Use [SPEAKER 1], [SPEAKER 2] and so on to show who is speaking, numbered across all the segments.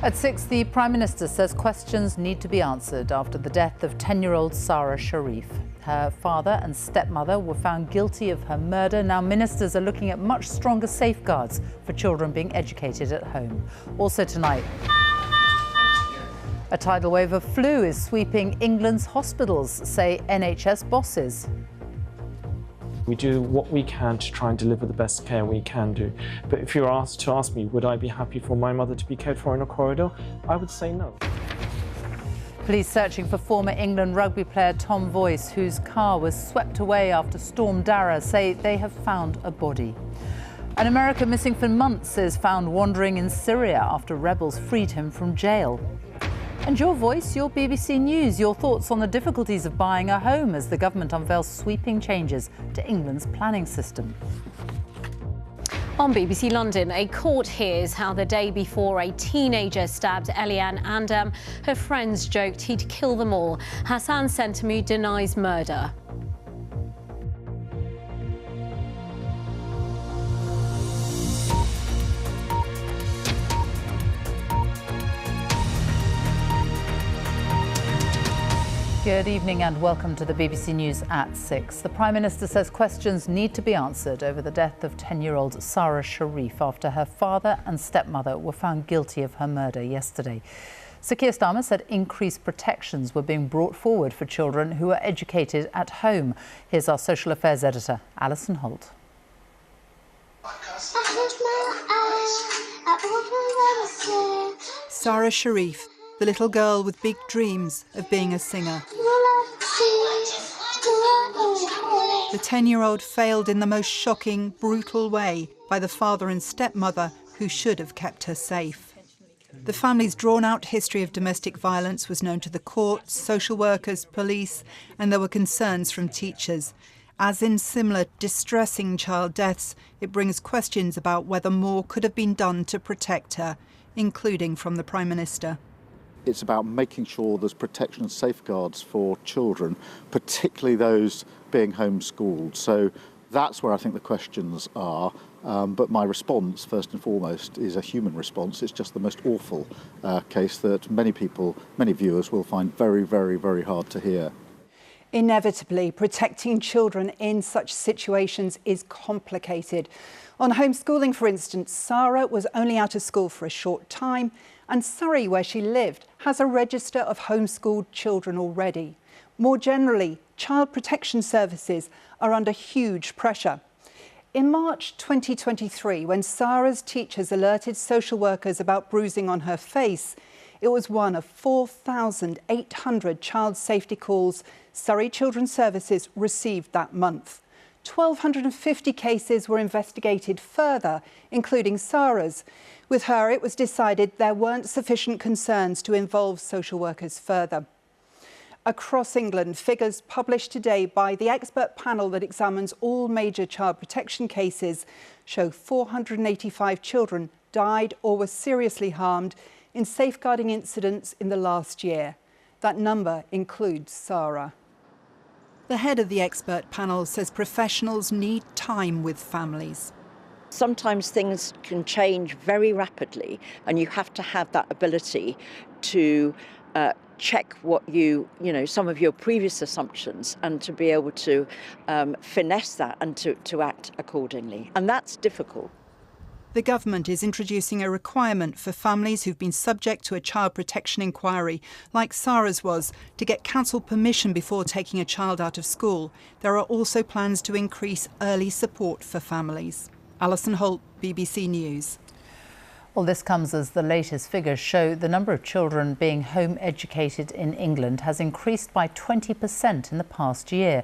[SPEAKER 1] At 6, the Prime Minister says questions need to be answered after the death of 10-year-old Sarah Sharif. Her father and stepmother were found guilty of her murder. Now ministers are looking at much stronger safeguards for children being educated at home. Also tonight, a tidal wave of flu is sweeping England's hospitals, say NHS bosses.
[SPEAKER 2] We do what we can to try and deliver the best care we can do. But if you're asked to ask me, would I be happy for my mother to be cared for in a corridor? I would say no.
[SPEAKER 1] Police searching for former England rugby player Tom Voice, whose car was swept away after Storm Dara, say they have found a body. An American missing for months is found wandering in Syria after rebels freed him from jail. And your voice, your BBC News, your thoughts on the difficulties of buying a home as the government unveils sweeping changes to England's planning system.
[SPEAKER 3] On BBC London, a court hears how the day before a teenager stabbed Eliane and her friends joked he'd kill them all. Hassan Sentemu denies murder.
[SPEAKER 1] Good evening and welcome to the BBC News at 6. The Prime Minister says questions need to be answered over the death of 10-year-old Sarah Sharif after her father and stepmother were found guilty of her murder yesterday. Sir Keir Starmer said increased protections were being brought forward for children who are educated at home. Here's our social affairs editor, Alison Holt.
[SPEAKER 4] Sarah Sharif, the little girl with big dreams of being a singer. The 10-year-old failed in the most shocking, brutal way by the father and stepmother who should have kept her safe. The family's drawn-out history of domestic violence was known to the courts, social workers, police, and there were concerns from teachers. As in similar distressing child deaths, it brings questions about whether more could have been done to protect her, including from the Prime Minister.
[SPEAKER 5] It's about making sure there's protection and safeguards for children, particularly those being homeschooled. So that's where I think the questions are. But my response, first and foremost, is a human response. It's just the most awful case that many people, many viewers will find very, very, very hard to hear.
[SPEAKER 4] Inevitably, protecting children in such situations is complicated. On homeschooling, for instance, Sarah was only out of school for a short time, and Surrey, where she lived, has a register of homeschooled children already. More generally, child protection services are under huge pressure. In March 2023, when Sarah's teachers alerted social workers about bruising on her face, it was one of 4,800 child safety calls Surrey Children's Services received that month. 1,250 cases were investigated further, including Sarah's. With her, it was decided there weren't sufficient concerns to involve social workers further. Across England, figures published today by the expert panel that examines all major child protection cases show 485 children died or were seriously harmed in safeguarding incidents in the last year. That number includes Sarah. The head of the expert panel says professionals need time with families.
[SPEAKER 6] Sometimes things can change very rapidly and you have to have that ability to check what some of your previous assumptions and to be able to finesse that and to act accordingly. And that's difficult.
[SPEAKER 4] The government is introducing a requirement for families who've been subject to a child protection inquiry, like Sarah's was, to get council permission before taking a child out of school. There are also plans to increase early support for families. Alison Holt, BBC News.
[SPEAKER 1] Well, this comes as the latest figures show the number of children being home educated in England has increased by 20% in the past year.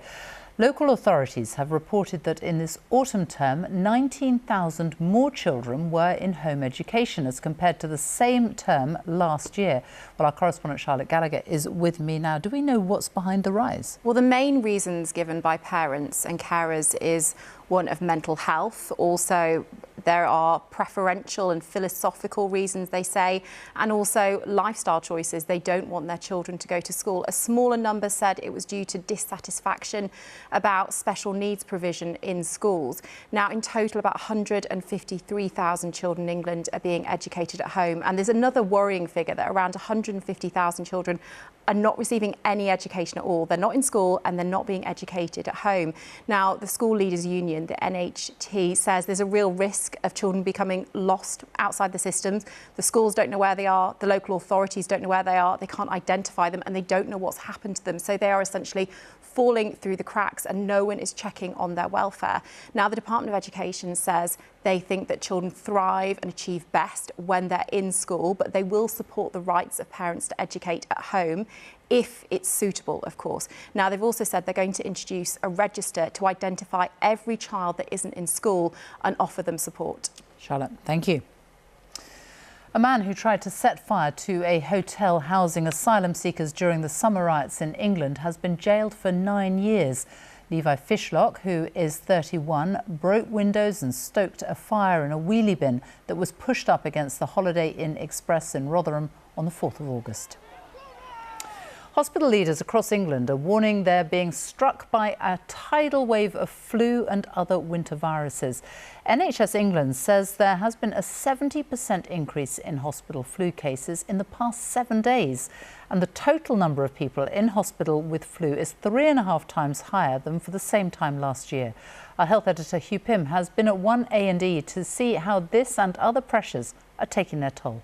[SPEAKER 1] Local authorities have reported that in this autumn term, 19,000 more children were in home education as compared to the same term last year. Well, our correspondent Charlotte Gallagher is with me now. Do we know what's behind the rise?
[SPEAKER 7] Well, the main reasons given by parents and carers is one of mental health, also There are preferential and philosophical reasons, they say, and also lifestyle choices. They don't want their children to go to school. A smaller number said it was due to dissatisfaction about special needs provision in schools. Now, in total, about 153,000 children in England are being educated at home. And there's another worrying figure that around 150,000 children are not receiving any education at all. They're not in school and they're not being educated at home. Now, the School Leaders Union, the NHT, says there's a real risk of children becoming lost outside the systems. The schools don't know where they are, the local authorities don't know where they are, they can't identify them, and they don't know what's happened to them. So they are essentially falling through the cracks and no one is checking on their welfare. Now, the Department of Education says they think that children thrive and achieve best when they're in school, but they will support the rights of parents to educate at home if it's suitable, of course. Now, they've also said they're going to introduce a register to identify every child that isn't in school and offer them support.
[SPEAKER 1] Charlotte, thank you. A man who tried to set fire to a hotel housing asylum seekers during the summer riots in England has been jailed for 9 years. Levi Fishlock, who is 31, broke windows and stoked a fire in a wheelie bin that was pushed up against the Holiday Inn Express in Rotherham on the 4th of August. Hospital leaders across England are warning they're being struck by a tidal wave of flu and other winter viruses. NHS England says there has been a 70% increase in hospital flu cases in the past 7 days. And the total number of people in hospital with flu is 3.5 times higher than for the same time last year. Our health editor Hugh Pym has been at one A&E to see how this and other pressures are taking their toll.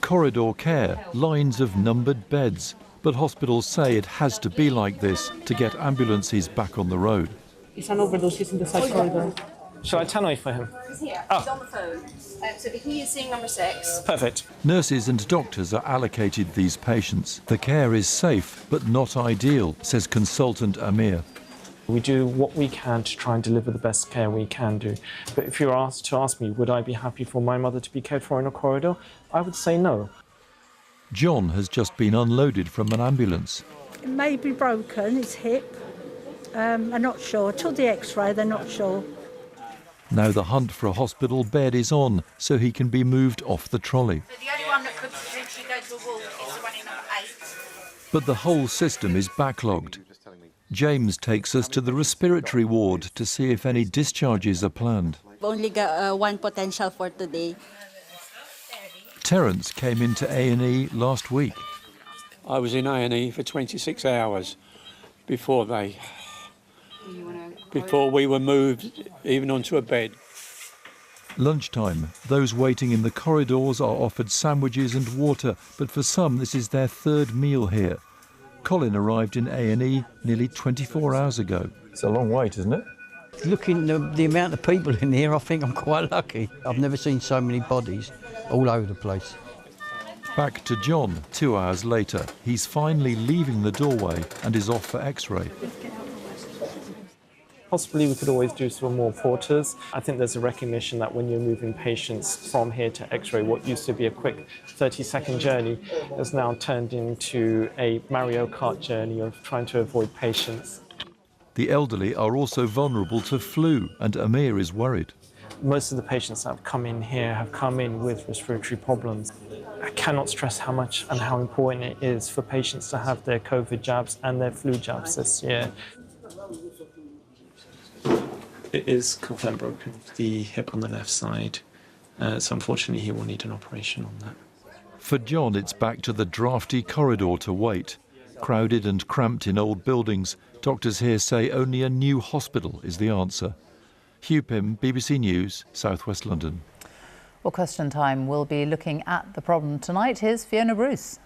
[SPEAKER 8] Corridor care, lines of numbered beds. But hospitals say it has to be like this to get ambulances back on the road.
[SPEAKER 9] It's an overdose, he's in the side corridor.
[SPEAKER 2] Shall I tannoy for him?
[SPEAKER 10] He's here,
[SPEAKER 2] Oh.
[SPEAKER 10] he's on the phone. So he is seeing number 6.
[SPEAKER 2] Perfect.
[SPEAKER 8] Nurses and doctors are allocated these patients. The care is safe, but not ideal, says consultant Amir.
[SPEAKER 2] We do what we can to try and deliver the best care we can do. But if you're asked to ask me, would I be happy for my mother to be cared for in a corridor? I would say no.
[SPEAKER 8] John has just been unloaded from an ambulance.
[SPEAKER 9] It may be broken, his hip. I'm not sure. Till the x-ray, they're not sure.
[SPEAKER 8] Now the hunt for a hospital bed is on, so he can be moved off the trolley.
[SPEAKER 10] The only one that could potentially go to a wall is the one in number 8.
[SPEAKER 8] But the whole system is backlogged. James takes us to the respiratory ward to see if any discharges are planned.
[SPEAKER 11] We've only got one potential for today.
[SPEAKER 8] Terence came into A&E last week.
[SPEAKER 12] I was in A&E for 26 hours before we were moved even onto a bed.
[SPEAKER 8] Lunchtime, those waiting in the corridors are offered sandwiches and water, but for some this is their third meal here. Colin arrived in A&E nearly 24 hours ago.
[SPEAKER 13] It's a long wait, isn't it?
[SPEAKER 14] Looking at the amount of people in here, I think I'm quite lucky. I've never seen so many bodies all over the place.
[SPEAKER 8] Back to John 2 hours later. He's finally leaving the doorway and is off for X-ray.
[SPEAKER 2] Possibly we could always do some more porters. I think there's a recognition that when you're moving patients from here to X-ray, what used to be a quick 30-second journey has now turned into a Mario Kart journey of trying to avoid patients.
[SPEAKER 8] The elderly are also vulnerable to flu, and Amir is worried.
[SPEAKER 2] Most of the patients that have come in here have come in with respiratory problems. I cannot stress how much and how important it is for patients to have their COVID jabs and their flu jabs this year. It is confirmed broken, the hip on the left side, so unfortunately he will need an operation on that.
[SPEAKER 8] For John, it's back to the drafty corridor to wait. Crowded and cramped in old buildings, doctors here say only a new hospital is the answer. Hugh Pym, BBC News, South West London.
[SPEAKER 1] Well, Question Time will be looking at the problem tonight. Here's Fiona Bruce.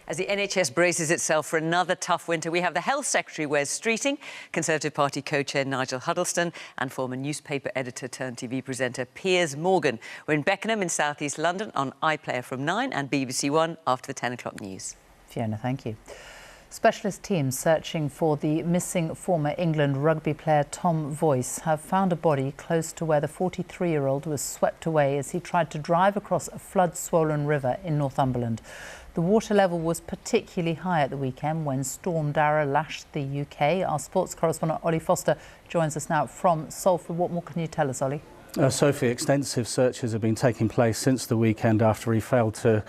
[SPEAKER 15] As the NHS braces itself for another tough winter, we have the Health Secretary Wes Streeting, Conservative Party co-chair Nigel Huddleston and former newspaper editor turned TV presenter Piers Morgan. We're in Beckenham in South East London on iPlayer from 9 and BBC One after the 10 o'clock news.
[SPEAKER 1] Fiona, thank you. Specialist teams searching for the missing former England rugby player Tom Voice have found a body close to where the 43-year-old was swept away as he tried to drive across a flood-swollen river in Northumberland. The water level was particularly high at the weekend when Storm Dara lashed the UK. Our sports correspondent Ollie Foster joins us now from Salford. What more can you tell us, Ollie?
[SPEAKER 13] Sophie, extensive searches have been taking place since the weekend after he failed to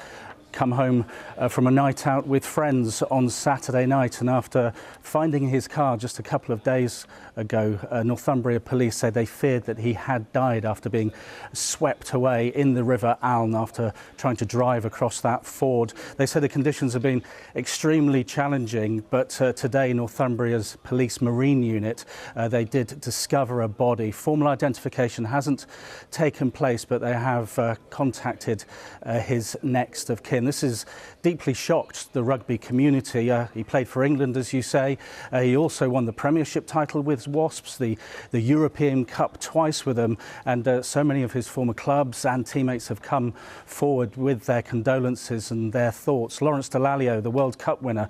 [SPEAKER 13] come home from a night out with friends on Saturday night, and after finding his car just a couple of days ago, Northumbria police say they feared that he had died after being swept away in the River Alne after trying to drive across that ford. They say the conditions have been extremely challenging, but today Northumbria's police marine unit, they did discover a body. Formal identification hasn't taken place, but they have contacted his next of kin. This has deeply shocked the rugby community. He played for England, as you say. He also won the Premiership title with Wasps, the European Cup twice with them, and so many of his former clubs and teammates have come forward with their condolences and their thoughts. Lawrence Dallaglio, the World Cup winner,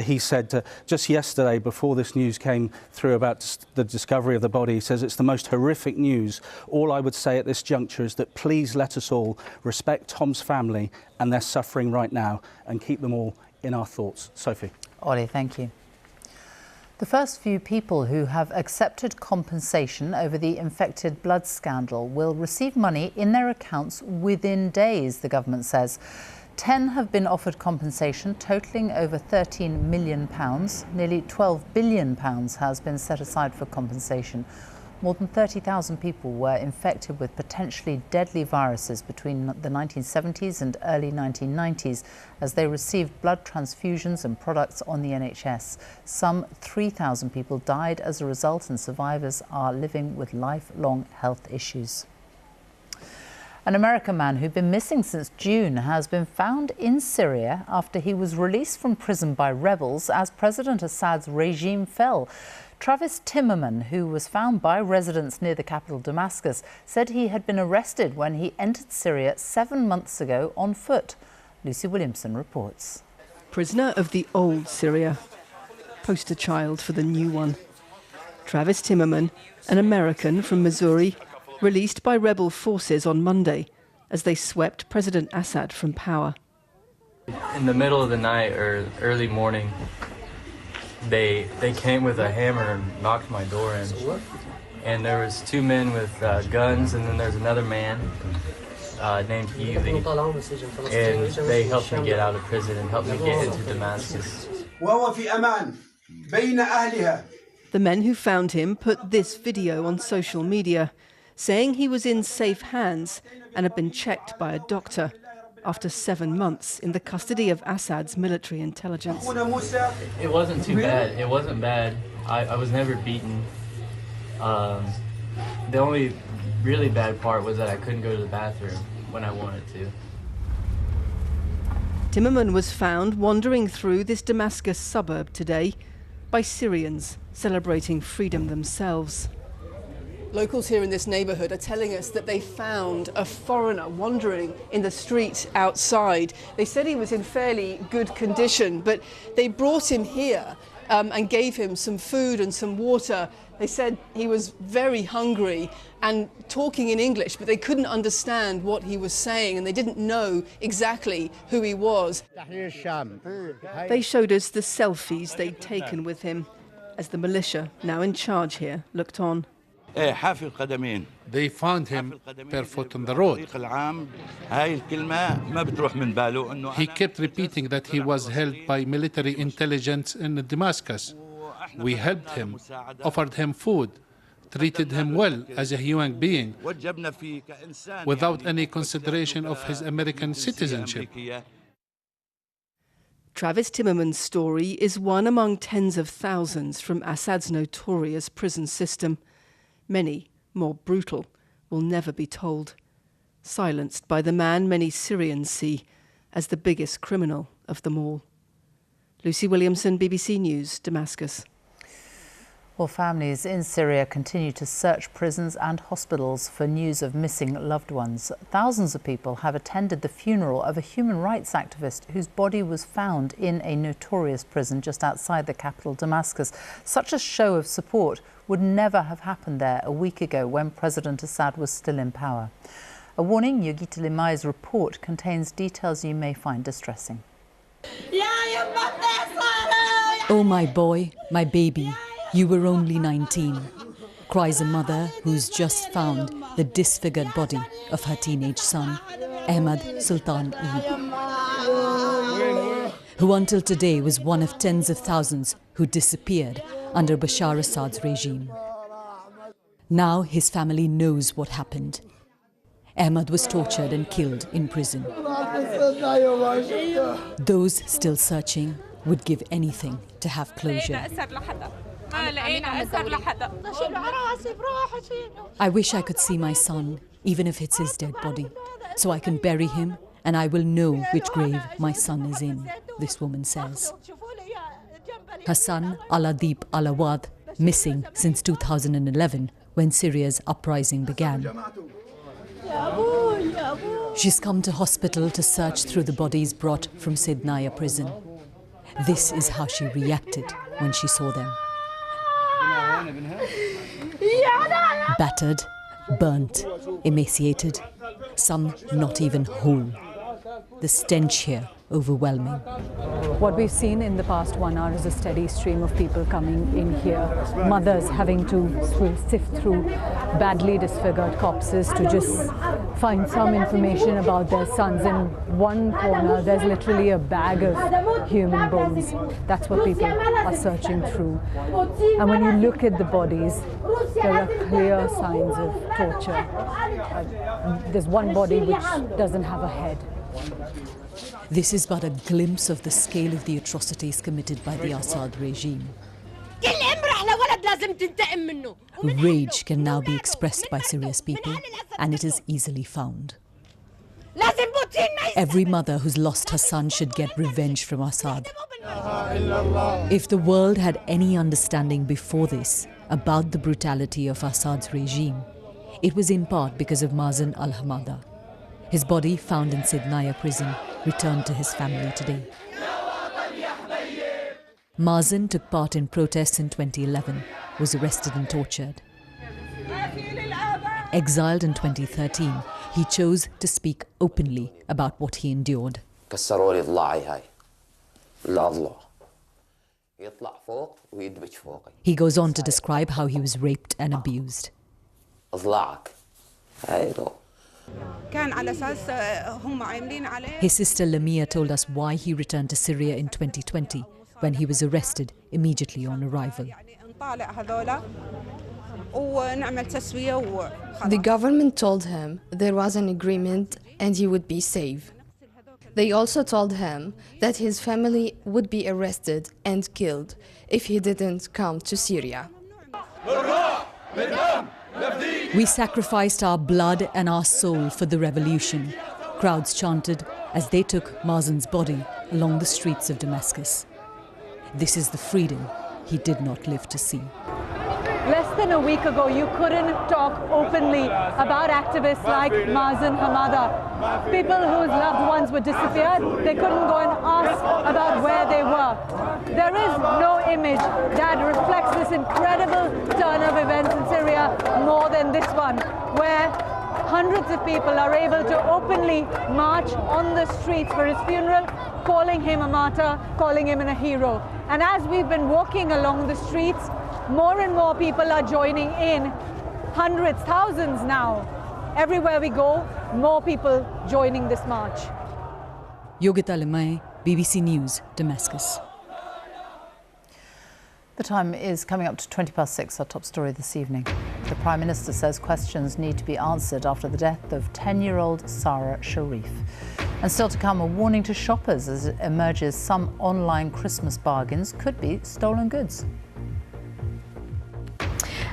[SPEAKER 13] he said just yesterday, before this news came through about the discovery of the body, he says, "It's the most horrific news. All I would say at this juncture is that please let us all respect Tom's family and their suffering right now and keep them all in our thoughts." Sophie.
[SPEAKER 1] Ollie, thank you. The first few people who have accepted compensation over the infected blood scandal will receive money in their accounts within days, the government says. 10 have been offered compensation, totalling over £13 million. Nearly £12 billion has been set aside for compensation. More than 30,000 people were infected with potentially deadly viruses between the 1970s and early 1990s as they received blood transfusions and products on the NHS. Some 3,000 people died as a result, and survivors are living with lifelong health issues. An American man who'd been missing since June has been found in Syria after he was released from prison by rebels as President Assad's regime fell. Travis Timmerman, who was found by residents near the capital Damascus, said he had been arrested when he entered Syria 7 months ago on foot. Lucy Williamson reports.
[SPEAKER 16] Prisoner of the old Syria, poster child for the new one. Travis Timmerman, an American from Missouri, released by rebel forces on Monday as they swept President Assad from power.
[SPEAKER 17] In the middle of the night or early morning, they came with a hammer and knocked my door in. And there was 2 men with guns, and then there's another man named Ely. And they helped me get out of prison and helped me get into Damascus.
[SPEAKER 16] The men who found him put this video on social media, saying he was in safe hands and had been checked by a doctor after 7 months in the custody of Assad's military intelligence.
[SPEAKER 17] It wasn't too bad. It wasn't bad. I was never beaten. The only really bad part was that I couldn't go to the bathroom when I wanted to.
[SPEAKER 16] Timmerman was found wandering through this Damascus suburb today by Syrians celebrating freedom themselves. Locals here in this neighbourhood are telling us that they found a foreigner wandering in the street outside. They said he was in fairly good condition, but they brought him here and gave him some food and some water. They said he was very hungry and talking in English, but they couldn't understand what he was saying and they didn't know exactly who he was. They showed us the selfies they'd taken with him as the militia, now in charge here, looked on.
[SPEAKER 18] They found him barefoot on the road. He kept repeating that he was held by military intelligence in Damascus. We helped him, offered him food, treated him well as a human being, without any consideration of his American citizenship.
[SPEAKER 16] Travis Timmerman's story is one among tens of thousands from Assad's notorious prison system. Many, more brutal, will never be told, silenced by the man many Syrians see as the biggest criminal of them all. Lucy Williamson, BBC News, Damascus.
[SPEAKER 1] Well, families in Syria continue to search prisons and hospitals for news of missing loved ones. Thousands of people have attended the funeral of a human rights activist whose body was found in a notorious prison just outside the capital, Damascus. Such a show of support would never have happened there a week ago when President Assad was still in power. A warning, Yogita Limai's report contains details you may find distressing.
[SPEAKER 19] Oh, my boy, my baby, you were only 19, cries a mother who's just found the disfigured body of her teenage son, Ahmad Sultan Eid, who until today was one of tens of thousands who disappeared under Bashar Assad's regime. Now his family knows what happened. Ahmad was tortured and killed in prison. Those still searching would give anything to have closure. I wish I could see my son, even if it's his dead body, so I can bury him and I will know which grave my son is in, this woman says. Her son, Aladeep Alawad, missing since 2011, when Syria's uprising began. She's come to hospital to search through the bodies brought from Sidnaya prison. This is how she reacted when she saw them. Battered, burnt, emaciated, some not even whole. The stench here overwhelming.
[SPEAKER 20] What we've seen in the past 1 hour is a steady stream of people coming in here, mothers having to sift through badly disfigured corpses to just find some information about their sons. In one corner, there's literally a bag of human bones. That's what people are searching through. And when you look at the bodies, there are clear signs of torture. There's one body which doesn't have a head.
[SPEAKER 19] This is but a glimpse of the scale of the atrocities committed by the Assad regime. Rage can now be expressed by Syria's people, and it is easily found. Every mother who's lost her son should get revenge from Assad. If the world had any understanding before this about the brutality of Assad's regime, it was in part because of Mazen al-Hamada. His body, found in Sidnaya prison, returned to his family today. Mazen took part in protests in 2011, was arrested and tortured. Exiled in 2013, he chose to speak openly about what he endured. He goes on to describe how he was raped and abused. His sister Lamia told us why he returned to Syria in 2020, when he was arrested immediately on arrival.
[SPEAKER 21] The government told him there was an agreement and he would be safe. They also told him that his family would be arrested and killed if he didn't come to Syria.
[SPEAKER 19] We sacrificed our blood and our soul for the revolution, crowds chanted as they took Mazen's body along the streets of Damascus. This is the freedom he did not live to see.
[SPEAKER 20] Less than a week ago, you couldn't talk openly about activists like Mazen Hamada. People whose loved ones were disappeared, they couldn't go and ask about where they were. There is no image that reflects this incredible turn of events in Syria more than this one, where hundreds of people are able to openly march on the streets for his funeral, calling him a martyr, calling him a hero. And as we've been walking along the streets, more and more people are joining in. Hundreds, thousands now. Everywhere we go, more people joining this march.
[SPEAKER 19] Yogita Lemay, BBC News, Damascus.
[SPEAKER 1] The time is coming up to 6:20, our top story this evening. The Prime Minister says questions need to be answered after the death of 10-year-old Sarah Sharif. And still to come, a warning to shoppers as it emerges some online Christmas bargains could be stolen goods.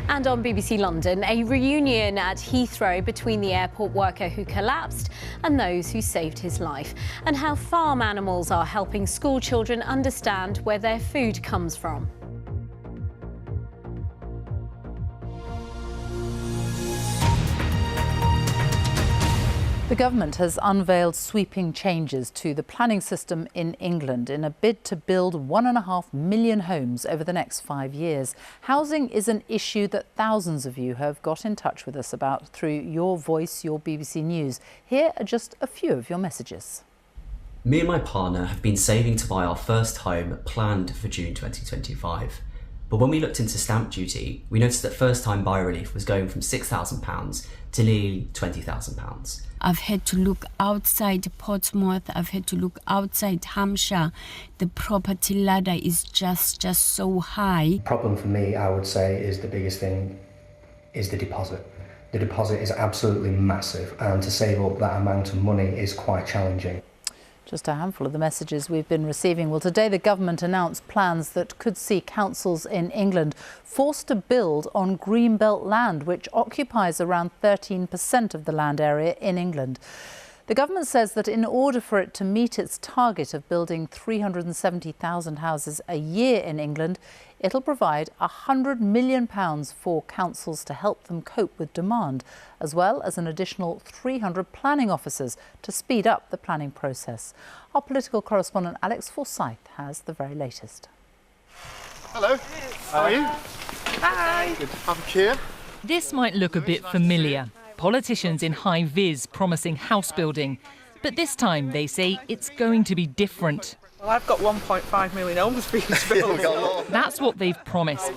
[SPEAKER 3] And on BBC London, a reunion at Heathrow between the airport worker who collapsed and those who saved his life, and how farm animals are helping school children understand where their food comes from.
[SPEAKER 1] The government has unveiled sweeping changes to the planning system in England in a bid to build 1.5 million homes over the next 5 years. Housing is an issue that thousands of you have got in touch with us about through Your Voice, Your BBC News. Here are just a few of your messages.
[SPEAKER 5] Me and my partner have been saving to buy our first home planned for June 2025. But when we looked into stamp duty, we noticed that first-time buyer relief was going from £6,000 to nearly £20,000.
[SPEAKER 22] I've had to look outside Portsmouth, I've had to look outside Hampshire. The property ladder is just so high.
[SPEAKER 23] The problem for me, I would say, is the biggest thing is the deposit. The deposit is absolutely massive, and to save up that amount of money is quite challenging.
[SPEAKER 1] Just a handful of the messages we've been receiving. Well, today the government announced plans that could see councils in England forced to build on greenbelt land, which occupies around 13% of the land area in England. The government says that in order for it to meet its target of building 370,000 houses a year in England, it'll provide £100 million for councils to help them cope with demand, as well as an additional 300 planning officers to speed up the planning process. Our political correspondent Alex Forsyth has the very latest.
[SPEAKER 24] Hello, how are you? Hi. Good to have you here.
[SPEAKER 25] This might look a bit familiar. Politicians in high vis promising house building. But this time they say it's going to be different.
[SPEAKER 26] Well, I've got 1.5 million homes for you to build.
[SPEAKER 25] That's what they've promised.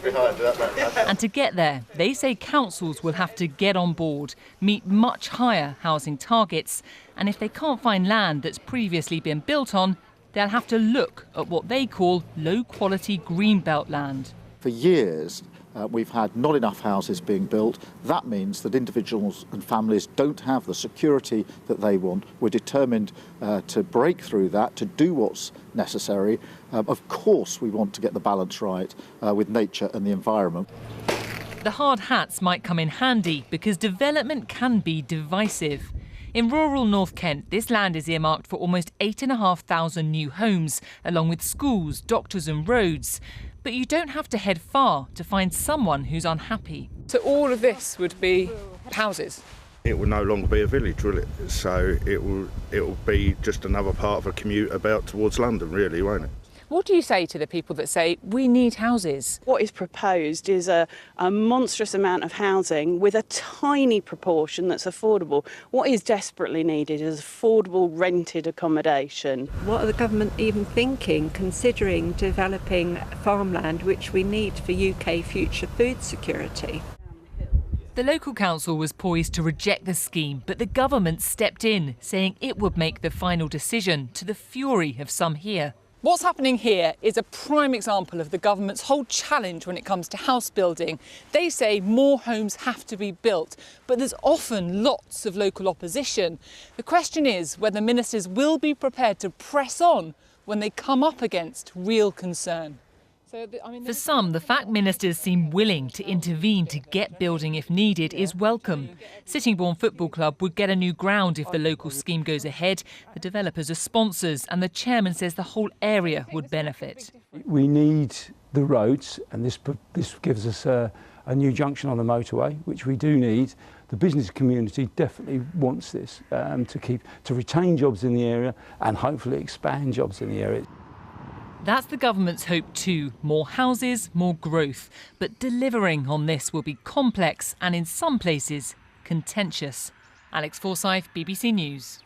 [SPEAKER 25] And to get there, they say councils will have to get on board, meet much higher housing targets, and if they can't find land that's previously been built on, they'll have to look at what they call low-quality greenbelt land.
[SPEAKER 27] For years, we've had not enough houses being built. That means that individuals and families don't have the security that they want. We're determined to break through that, to do what's necessary. Of course, we want to get the balance right with nature and the environment.
[SPEAKER 25] The hard hats might come in handy because development can be divisive. In rural North Kent, this land is earmarked for almost 8,500 new homes, along with schools, doctors and roads. But you don't have to head far to find someone who's unhappy.
[SPEAKER 26] So all of this would be houses?
[SPEAKER 28] It will no longer be a village, will it? So it will be just another part of a commute about towards London, really, won't it?
[SPEAKER 26] What do you say to the people that say, we need houses?
[SPEAKER 29] What is proposed is a monstrous amount of housing with a tiny proportion that's affordable. What is desperately needed is affordable rented accommodation.
[SPEAKER 30] What are the government even thinking, considering developing farmland, which we need for UK future food security?
[SPEAKER 25] The local council was poised to reject the scheme, but the government stepped in, saying it would make the final decision, to the fury of some here.
[SPEAKER 26] What's happening here is a prime example of the government's whole challenge when it comes to house building. They say more homes have to be built, but there's often lots of local opposition. The question is whether ministers will be prepared to press on when they come up against real concern.
[SPEAKER 25] For some, the fact ministers seem willing to intervene to get building if needed is welcome. Sittingbourne Football Club would get a new ground if the local scheme goes ahead. The developers are sponsors and the chairman says the whole area would benefit.
[SPEAKER 31] We need the roads, and this gives us a new junction on the motorway, which we do need. The business community definitely wants this to retain jobs in the area and hopefully expand jobs in the area.
[SPEAKER 25] That's the government's hope too. More houses, more growth. But delivering on this will be complex and in some places contentious. Alex Forsyth, BBC News.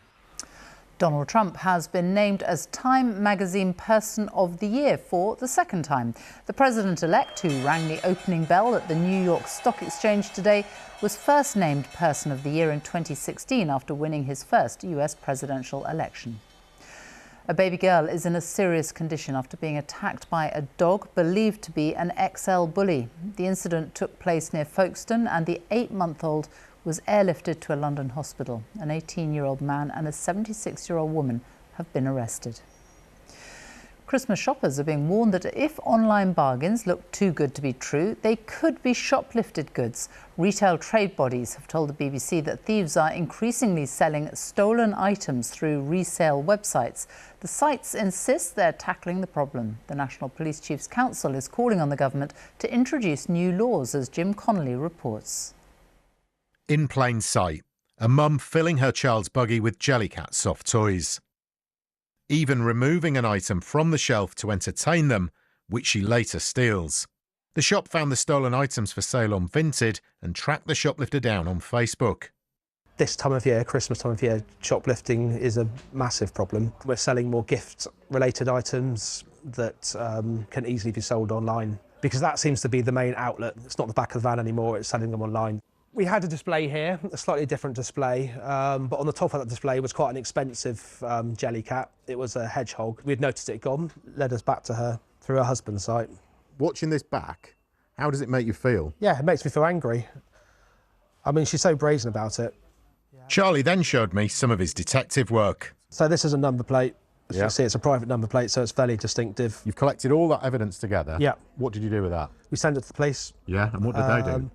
[SPEAKER 1] Donald Trump has been named as Time magazine Person of the Year for the second time. The president-elect, who rang the opening bell at the New York Stock Exchange today, was first named Person of the Year in 2016 after winning his first US presidential election. A baby girl is in a serious condition after being attacked by a dog believed to be an XL bully. The incident took place near Folkestone and the 8-month-old was airlifted to a London hospital. An 18-year-old man and a 76-year-old woman have been arrested. Christmas shoppers are being warned that if online bargains look too good to be true, they could be shoplifted goods. Retail trade bodies have told the BBC that thieves are increasingly selling stolen items through resale websites. The sites insist they're tackling the problem. The National Police Chiefs Council is calling on the government to introduce new laws, as Jim Connolly reports.
[SPEAKER 32] In plain sight, a mum filling her child's buggy with Jellycat soft toys. Even removing an item from the shelf to entertain them, which she later steals. The shop found the stolen items for sale on Vinted and tracked the shoplifter down on Facebook.
[SPEAKER 2] This time of year, Christmas time of year, shoplifting is a massive problem. We're selling more gift-related items that can easily be sold online, because that seems to be the main outlet. It's not the back of the van anymore, it's selling them online. We had a display here, a slightly different display, but on the top of that display was quite an expensive Jellycat. It was a hedgehog. We'd noticed it gone, led us back to her through her husband's site.
[SPEAKER 32] Watching this back, how does it make you feel?
[SPEAKER 2] Yeah, it makes me feel angry. I mean, she's so brazen about it.
[SPEAKER 32] Charlie then showed me some of his detective work.
[SPEAKER 2] So this is a number plate. As you can see, it's a private number plate, so it's fairly distinctive.
[SPEAKER 32] You've collected all that evidence together?
[SPEAKER 2] Yeah.
[SPEAKER 32] What did you do with that?
[SPEAKER 2] We sent it to the police.
[SPEAKER 32] Yeah, and what did they do?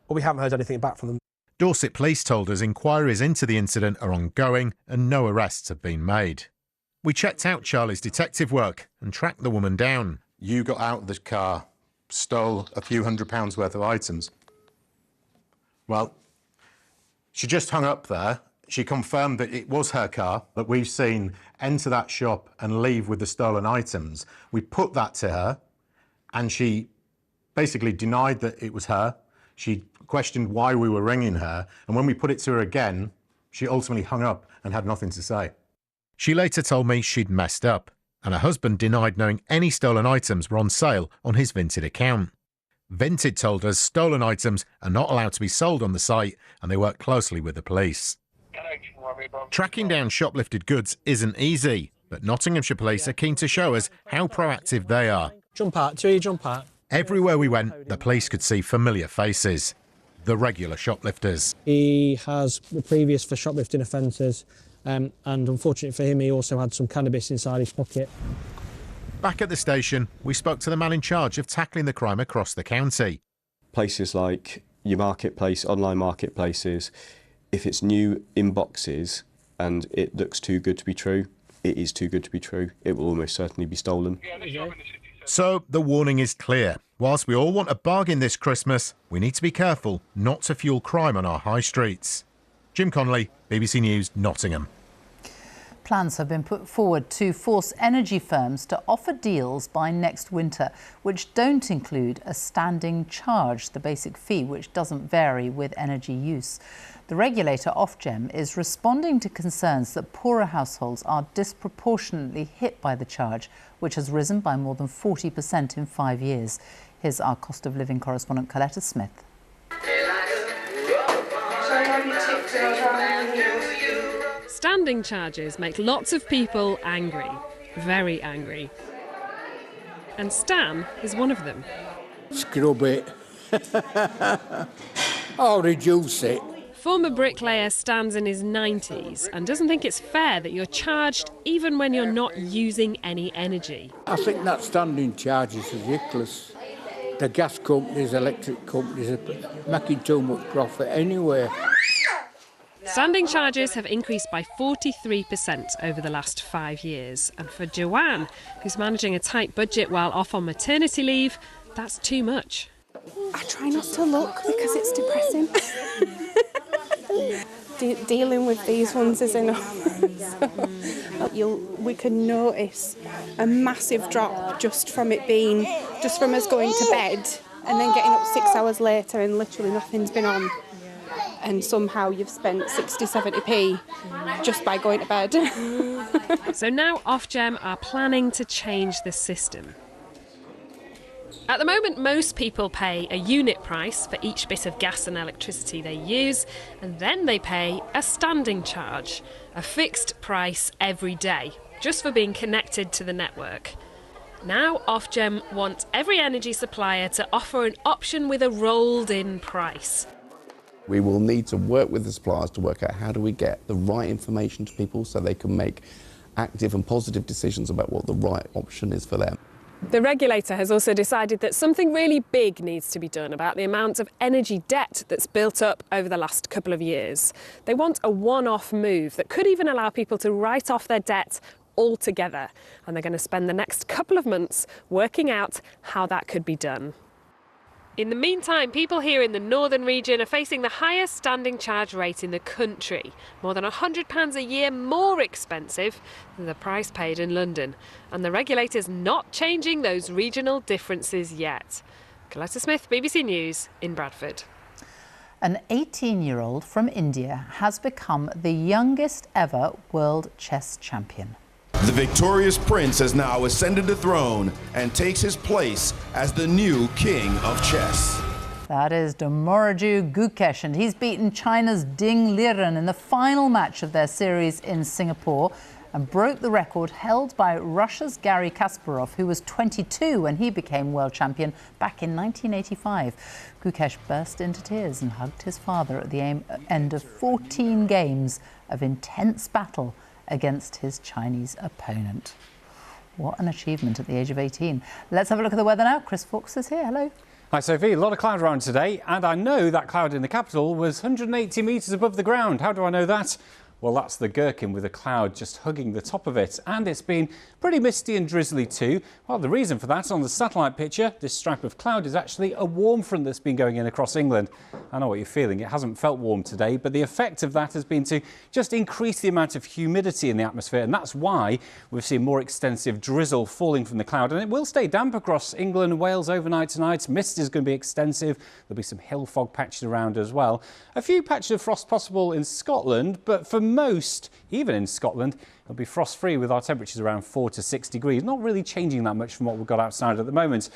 [SPEAKER 2] Well, we haven't heard anything back from them.
[SPEAKER 32] Dorset Police told us inquiries into the incident are ongoing and no arrests have been made. We checked out Charlie's detective work and tracked the woman down.
[SPEAKER 4] You got out of the car, stole a few £100 worth of items.
[SPEAKER 32] Well, she just hung up there. She confirmed that it was her car that we've seen enter that shop and leave with the stolen items. We put that to her and she basically denied that it was her. She questioned why we were ringing her, and when we put it to her again, she ultimately hung up and had nothing to say. She later told me she'd messed up, and her husband denied knowing any stolen items were on sale on his Vinted account. Vinted told us stolen items are not allowed to be sold on the site, and they work closely with the police. Tracking down shoplifted goods isn't easy, but Nottinghamshire Police are keen to show us how proactive they are.
[SPEAKER 2] Jump out, two, jump out.
[SPEAKER 32] Everywhere we went, the police could see familiar faces. The regular shoplifters.
[SPEAKER 2] He has previous for shoplifting offences, and unfortunately for him, he also had some cannabis inside his pocket.
[SPEAKER 32] Back at the station, we spoke to the man in charge of tackling the crime across the county.
[SPEAKER 6] Places like your marketplace, online marketplaces, if it's new in boxes and it looks too good to be true, it is too good to be true. It will almost certainly be stolen.
[SPEAKER 32] So the warning is clear. Whilst we all want a bargain this Christmas, we need to be careful not to fuel crime on our high streets. Jim Connolly, BBC News, Nottingham.
[SPEAKER 1] Plans have been put forward to force energy firms to offer deals by next winter, which don't include a standing charge, the basic fee, which doesn't vary with energy use. The regulator Ofgem is responding to concerns that poorer households are disproportionately hit by the charge, which has risen by more than 40% in 5 years. Here's our cost of living correspondent Coletta Smith.
[SPEAKER 7] Standing charges make lots of people angry, very angry. And Stan is one of them.
[SPEAKER 8] Scrub it. I'll reduce it.
[SPEAKER 7] Former bricklayer Stan's in his 90s and doesn't think it's fair that you're charged even when you're not using any energy.
[SPEAKER 8] I think that standing charge is ridiculous. The gas companies, electric companies are making too much profit anyway.
[SPEAKER 7] Standing charges have increased by 43% over the last 5 years. And for Joanne, who's managing a tight budget while off on maternity leave, that's too much.
[SPEAKER 9] I try not to look because it's depressing. Dealing with these ones is enough. We can notice a massive drop just from us going to bed and then getting up 6 hours later and literally nothing's been on. And somehow you've spent 60, 70p just by going to bed.
[SPEAKER 7] So now Ofgem are planning to change the system. At the moment, most people pay a unit price for each bit of gas and electricity they use, and then they pay a standing charge, a fixed price every day, just for being connected to the network. Now Ofgem want every energy supplier to offer an option with a rolled-in price.
[SPEAKER 10] We will need to work with the suppliers to work out how do we get the right information to people so they can make active and positive decisions about what the right option is for them.
[SPEAKER 7] The regulator has also decided that something really big needs to be done about the amount of energy debt that's built up over the last couple of years. They want a one-off move that could even allow people to write off their debt altogether. And they're going to spend the next couple of months working out how that could be done. In the meantime, people here in the northern region are facing the highest standing charge rate in the country, more than £100 a year more expensive than the price paid in London. And the regulator's not changing those regional differences yet. Coletta Smith, BBC News in Bradford.
[SPEAKER 1] An 18-year-old from India has become the youngest ever world chess champion.
[SPEAKER 3] The victorious prince has now ascended the throne and takes his place as the new king of chess.
[SPEAKER 1] That is Domoraju Gukesh, and he's beaten China's Ding Liren in the final match of their series in Singapore and broke the record held by Russia's Garry Kasparov, who was 22 when he became world champion back in 1985. Gukesh burst into tears and hugged his father at the end of 14 games of intense battle against his Chinese opponent. What an achievement at the age of 18. Let's have a look at the weather now. Chris Fawkes is here. Hello.
[SPEAKER 11] Hi Sophie, a lot of cloud around today, and I know that cloud in the capital was 180 metres above the ground. How do I know that? Well, that's the Gherkin with a cloud just hugging the top of it, and it's been pretty misty and drizzly too. Well, the reason for that, on the satellite picture, this stripe of cloud is actually a warm front that's been going in across England. I know what you're feeling, it hasn't felt warm today, but the effect of that has been to just increase the amount of humidity in the atmosphere, and that's why we've seen more extensive drizzle falling from the cloud, and it will stay damp across England and Wales overnight tonight. Mist is going to be extensive, there'll be some hill fog patches around as well. A few patches of frost possible in Scotland, but for most, even in Scotland, it'll be frost-free with our temperatures around 4 to 6 degrees. Not really changing that much from what we've got outside at the moment.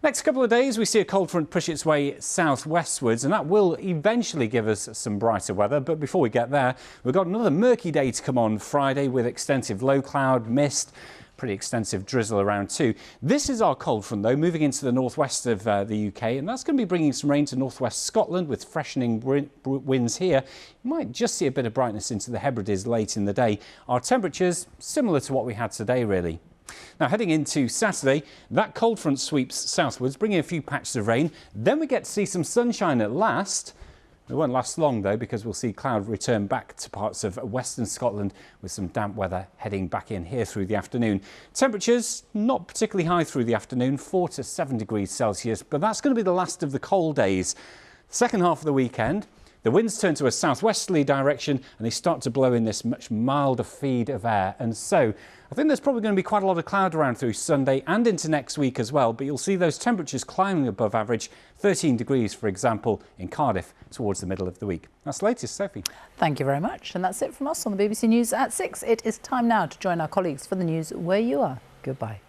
[SPEAKER 11] Next couple of days, we see a cold front push its way southwestwards, and that will eventually give us some brighter weather. But before we get there, we've got another murky day to come on Friday with extensive low cloud, mist, pretty extensive drizzle around too. This is our cold front though, moving into the northwest of the UK, and that's going to be bringing some rain to northwest Scotland with freshening winds here. You might just see a bit of brightness into the Hebrides late in the day. Our temperatures similar to what we had today really. Now heading into Saturday, that cold front sweeps southwards, bringing a few patches of rain. Then we get to see some sunshine at last. It won't last long though, because we'll see cloud return back to parts of western Scotland with some damp weather heading back in here through the afternoon. Temperatures not particularly high through the afternoon, 4 to 7 degrees Celsius, but that's going to be the last of the cold days. Second half of the weekend, the winds turn to a southwesterly direction and they start to blow in this much milder feed of air. And so I think there's probably going to be quite a lot of cloud around through Sunday and into next week as well. But you'll see those temperatures climbing above average, 13 degrees, for example, in Cardiff towards the middle of the week. That's the latest, Sophie.
[SPEAKER 1] Thank you very much. And that's it from us on the BBC News at 6. It is time now to join our colleagues for the news where you are. Goodbye.